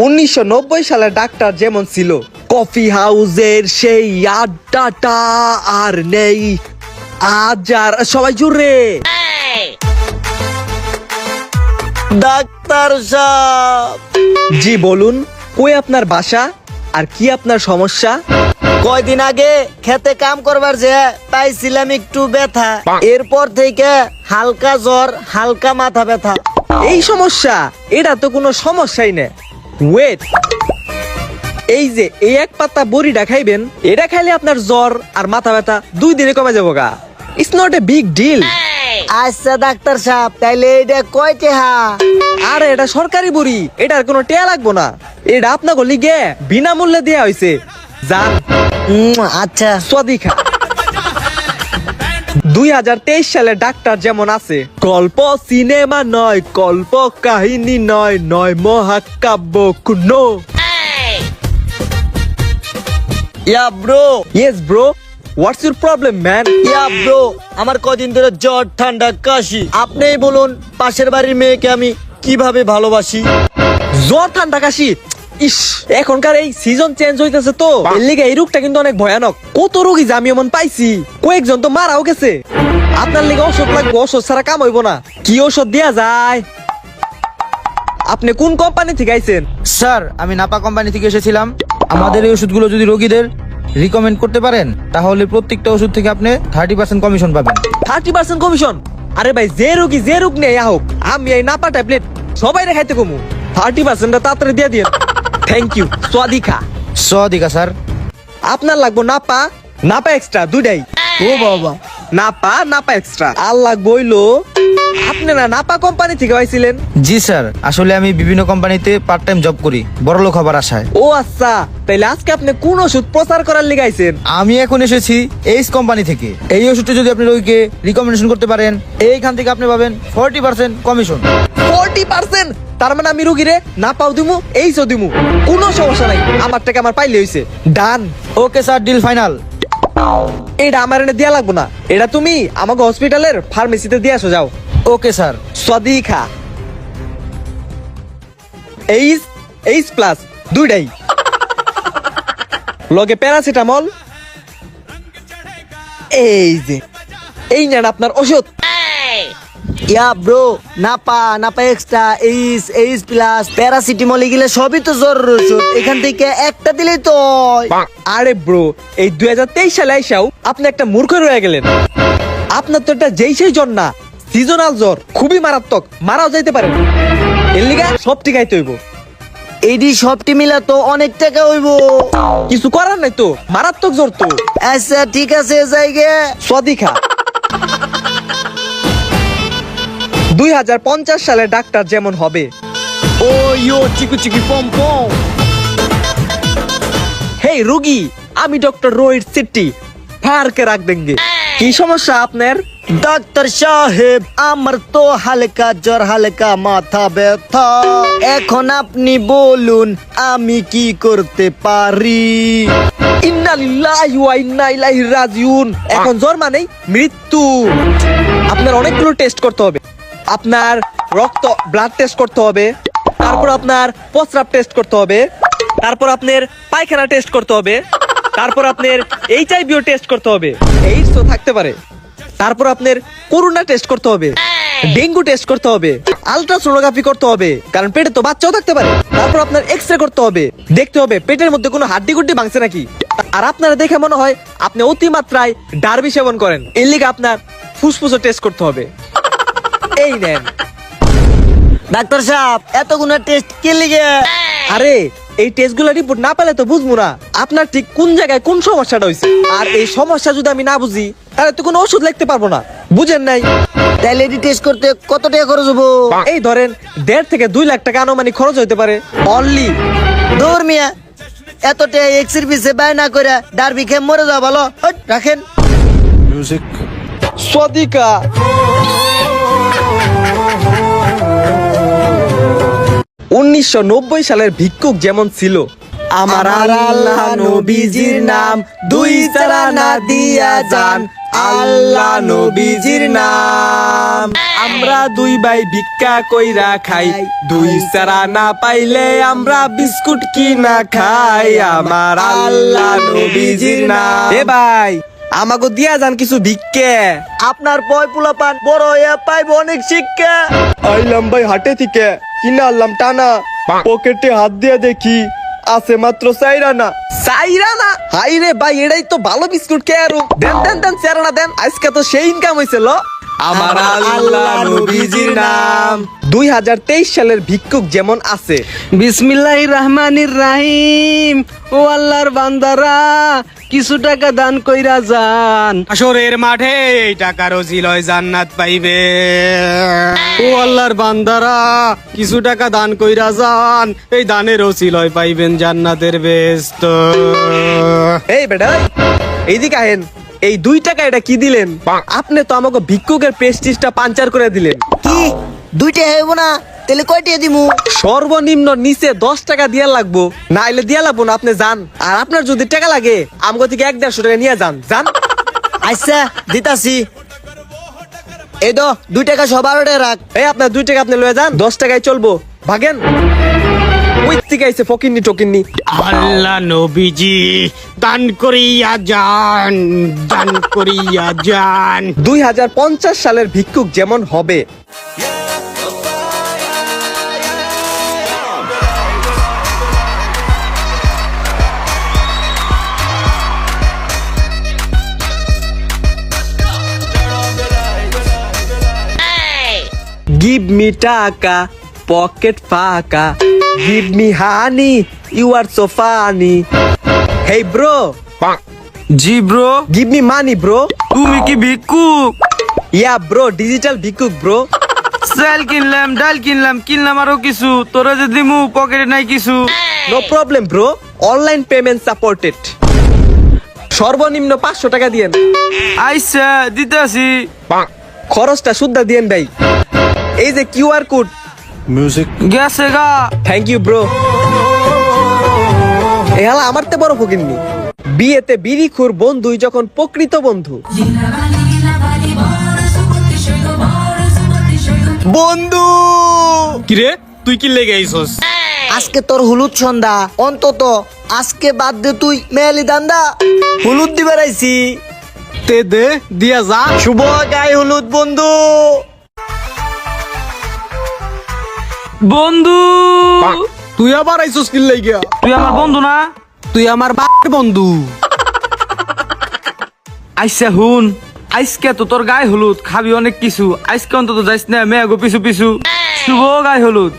1990 সালে ডাক্তার যেমন ছিল, কফি হাউসের সেই আড্ডাটা আর নেই। আজ আর সবাই জুড়ে ডাক্তার সাহেব। জি বলুন, কই আপনার বাসা আর কি আপনার সমস্যা? কয়দিন আগে খেতে কাম করবার যে পাইছিলাম একটু ব্যথা, এরপর থেকে হালকা জ্বর, হালকা মাথা ব্যথা। এই সমস্যা? এটা তো কোনো সমস্যাই না। ওয়েট, এই যে এই এক পাতা বড়িটা খাইবেন, এটা খাইলে আপনার জ্বর আর মাথা ব্যথা 2 দিনে কমে যাবো গা। It's not a big deal. আচ্ছা ডাক্তার সাহেব, তাইলে এটা কয় টাকা? আরে এটা সরকারি বড়ি, এটার কোনো টেয়া লাগবো না। এটা আপনাকে লিগে বিনামূল্যে দেয়া হয়েছে। যান। আচ্ছা। স্বাদিখা। 2023 সালে ডাক্তার যেমন আছে, গল্প সিনেমা নয়, গল্প কাহিনী নয়, নয় মহাকাব্য কুনো। Yeah bro. Yes bro, what's your problem man? Yeah bro, আমার কদিন ধরে জ্বর, ঠান্ডা, কাশি। আপনিই বলুন পাশের বাড়ির মেয়েকে আমি কিভাবে ভালোবাসি? জ্বর, ঠান্ডা, কাশি? ইস, এখনকার এই সিজন চেঞ্জ হইতেছে তো, এর লিগে এই রোগটা কিন্তু অনেক ভয়ানক। কত রোগী যে আমি এমন পাইছি, কয়েকজন তো মারাও গেছে। আপনার লিগে ওষুধ লাগবে, ওষুধ ছাড়া কাম হইব না। কি ওষুধ দেয়া যায়? আপনি কোন কোম্পানি থেকে আইছেন? স্যার, আমি নাপা কোম্পানি থেকে এসেছিলাম। আমাদের এই ওষুধগুলো যদি রোগীদের রিকমেন্ড করতে পারেন, তাহলে প্রত্যেকটা ওষুধ থেকে আপনি 30% কমিশন পাবেন। 30% কমিশন? আরে ভাই, যে রোগী যে রোগ নেই হোক, আমি এই নাপা ট্যাবলেট সবাই খাইতে কমু। 30% তাড়াতাড়ি দিয়ে দিন। Thank you. স্বাদিখা। সদিকা স্যার। আপনার লাগবো নাপা, নাপা এক্সট্রা দুইটাই। ও বাবা। নাপা, নাপা এক্সট্রা আর লাগবো হইলো। আপনি না নাপা কোম্পানি থেকে আইছিলেন? জি স্যার, আসলে আমি বিভিন্ন কোম্পানিতে পার্ট টাইম জব করি বড়লোক হবার আশায়। ও আচ্ছা, তাইলে আজকে আপনি কোন ওষুধ প্রচার করার লিগে আইছেন? আমি এখন এসেছি এইস কোম্পানি থেকে। এই ওষুধটা যদি আপনি রোগীকে রিকমেন্ডেশন করতে পারেন, এইখান থেকে আপনি পাবেন 40% কমিশন। 40%? তার মানে আমি রুগীরে না পাও দিমু, এইসও দিমু, কোনো সমস্যা নাই। আমার টাকা আমার পাইলে হইছে। Done. Okay sir, deal final. এটা আমার এনে দেয়া লাগবো না, এটা তুমি আমাকে হসপিটালের ফার্মেসিতে দিয়ে আসো, যাও। Okay sir. স্বাদিখা। এইস, এইস প্লাস দুইটাই লগে প্যারাসিটামল। এই যে, এই নেন আপনার ওষুধ। Yeah bro, Napa, Napa extra, H plus, paracetamol এগুলো সবই তো জ্বরের ওষুধ। এখান থেকে একটা দিলেই তো হয়। আরে ব্রো, এই 2023 সালে আইসাও আপনি একটা মূর্খ রয়ে গেলেন। আপনার তো এটা যেই সেই জ্বর না, সিজনাল জ্বর, খুবই মারাত্মক, মারাও যাইতে পারে। এর লিগা সব টিকাইতে হইব। এইডি সবটি মিলা তো অনেক টাকা হইব। কিছু করার নাই তো, মারাত্মক জ্বর তো। আচ্ছা ঠিক আছে, জায়গা। স্বাদিখা। 2050 সালে ডাক্তার যেমন হবে। ও ইয়ো চিকু চিকু পম পম। হেই রোগী, আমি ডক্টর রোহিত সেট্টি, ফায়ারকে রাখ দেঙ্গে। কি সমস্যা আপনার? ডাক্তার সাহেব, আমার তো হালকা জ্বর, হালকা মাথা ব্যথা। এখন আপনি বলুন আমি কি করতে পারি? ইন্না লিল্লাহি ওয়া ইন্না ইলাইহি রাজিউন। এখন জ্বর মানেই মৃত্যু। আপনার অনেকগুলো টেস্ট করতে হবে। আপনার রক্ত, ব্লাড টেস্ট করতে হবে, তারপর আপনার প্রস্রাব টেস্ট করতে হবে, তারপর আপনার পায়খানা টেস্ট করতে হবে, তারপর আপনার এইচআইভিও টেস্ট করতে হবে, এইডসও থাকতে পারে, তারপর আপনার করোনা টেস্ট করতে হবে, ডেঙ্গু টেস্ট করতে হবে, আলট্রাসোনোগ্রাফি করতে হবে, কারণ পেটে তো বাচ্চাও থাকতে পারে। তারপর আপনার এক্সরে করতে হবে, দেখতে হবে পেটের মধ্যে কোনো হাড্ডি গুড্ডি ভাঙছে নাকি। আর আপনারা দেখে মনে হয় আপনি অতিমাত্রায় ডার্বি সেবন করেন, এর লিগে আপনার ফুসফুসও টেস্ট করতে হবে। এই নেন। ডাক্তার সাহেব, এতগুলো টেস্ট কে লিগে? আরে এই টেস্টগুলো রিপোর্ট না পেলে তো বুঝবো না আপনার ঠিক কোন জায়গায় কোন সমস্যাটা হয়েছে। আর এই সমস্যা যদি আমি না বুঝি, তাহলে তো কোনো ওষুধ লিখতে পারবো না, বুঝেন নাই? তাইলে এটি টেস্ট করতে কত টাকা খরচ হবো? এই ধরেন 1.5 থেকে 2 লাখ টাকা আনুমানিক খরচ হইতে পারে। অনলি। দূর মিয়া, এত টাকা এক্সির পিছে ব্যয় না করে ডারবি খেয়ে মরে যাওয়া ভালো। হট, রাখেন। স্বাদিকা। 1990 সালের ভিক্ষুক যেমন ছিল, আমার আল্লাহ নবীজির নাম 2 চারা না দিয়া যান, আল্লাহ নবীজির নাম। আমরা দুই ভাই ভিক্ষা কইরা খাই, দুই সারা না পাইলে আমরা বিস্কুট কিনা খাই। আমার আল্লাহ নবীজির নাম। এ ভাই আমাকে দিয়া যান কিছু ভিক্ষে। আপনার পয় পোলা পান বড় হইয়া পাইব অনেক শিক্ষা। আইলাম ভাই হাটে থেকে, কিনা আনলাম টানা, পকেটে হাত দিয়ে দেখি আছে মাত্র চাইরানা। চাইরানা? হাই রে ভাই, এটাই তো ভালো বিস্কুট খেয়ে আরো। দেন দেন দেন চাইরানা দেন, আজকে তো সেই ইনকাম হয়েছে ল। আমার আল্লাহ নবীজির নাম। 2023 সালের ভিক্ষুক যেমন আছে। বিসমিল্লাহির রহমানির রাহিম। ও আল্লাহর বান্দারা, কিছু টাকা দান কইরা যান। আসরের মাঠে এই টাকার ওসিলায় জান্নাত পাইবে। ও আল্লাহর বান্দারা, কিছু টাকা দান কইরা যান। এই দানের ওসিলায় পাইবেন জান্নাতের বেহেশত। এই বেটা এইদিকে আহেন। এই 2 টাকা এটা কি দিলেন? আপনি তো আমাকে ভিক্ষুকের প্রেস্টিজটা পাঞ্চার করে দিলেন। কি 2 টাকা হইব না? তাহলে কয় টাকা দিমু? সর্বনিম্ন নিচে 10 টাকা দিয়া লাগবো, না এলে দিয়া লাগবো না। আপনি যান, আর আপনার যদি টাকা লাগে আমগো থেকে 1-150 টাকা নিয়ে যান। যান। আচ্ছা দিতাছি। এই তো 2 টাকা সবার ওটা রাখ। এই আপনার 2 টাকা আপনি লয়ে যান, 10 টাকায় চলবো। ভাগেন। ওই থেকে আইছে ফকিন্নি টকিন্নি। আল্লাহ নবীজি দান করিয়া যান, দান করিয়া যান। 2050 সালের ভিক্ষুক যেমন হবে। Give me টাকা, পকেট ফাঁকা। Give me honey, you are so funny. Hey bro, G bro, give me money bro. তুমি কি ভিক্ষুক? Yeah bro, digital ভিক্ষুক bro. চাল কিনলাম, ডাল কিনলাম, কিনলাম আরো কিছু। তোরা যে দিমু পকেটে নাই কিছু। No problem bro, online payment supported. সর্বনিম্ন 500 টাকা দিয়েন। আইসা দিতাছি। খরচটা শুদ্ধা দিয়েন ভাই। এই যে কিউআর কোড। গেছে গা। Thank you bro. এ হালা আমার তে বড় ফকিন্নি। বিয়েতে বিড়িখুর বন্ধুই যখন প্রকৃত বন্ধু। বন্ধু, কিরে তুই কি লেগে আইছস? আজকে তোর হলুদ সন্ধ্যা, অন্তত আজকে বাদ দে তুই মেয়ালি দান্দা। হলুদ দিবার আইছি। তে দে দিয়া যা। শুভ গায়ে হলুদ বন্ধু। বন্ধু, তুই আবার আইছস কি লেগে? তুই আমার বন্ধু না? তুই আমার বাপের বন্ধু। আইসা হুন, আজকে তো তোর গায়ে হলুদ, খাবি অনেক কিছু। আজকে অন্তত যাইস না মেয়াগো পিছু পিছু। শুভ গায়ে হলুদ।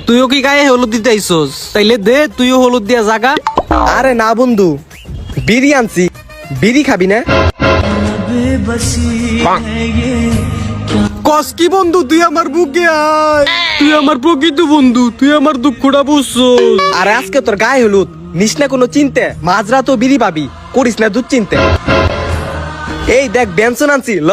তুইও কি গায়ে হলুদ দিতে আইসস? তাইলে দে, তুইও হলুদ দিয়া জাগা। আরে না বন্ধু, বিড়ি আনছি। বিড়ি খাবি না? কস কি বন্ধু, তুই আমার বুকে আয়। তুই আমার প্রকৃত বন্ধু, তুই আমার দুঃখটা বুঝছস। আরে আজকে তোর গায়ে হলুদ, নিস না কোনো চিনতে। মাঝরাতও বিড়ি পাবি, করিস না দুধ চিনতে। এই দেখ বেনসন আনছি ল।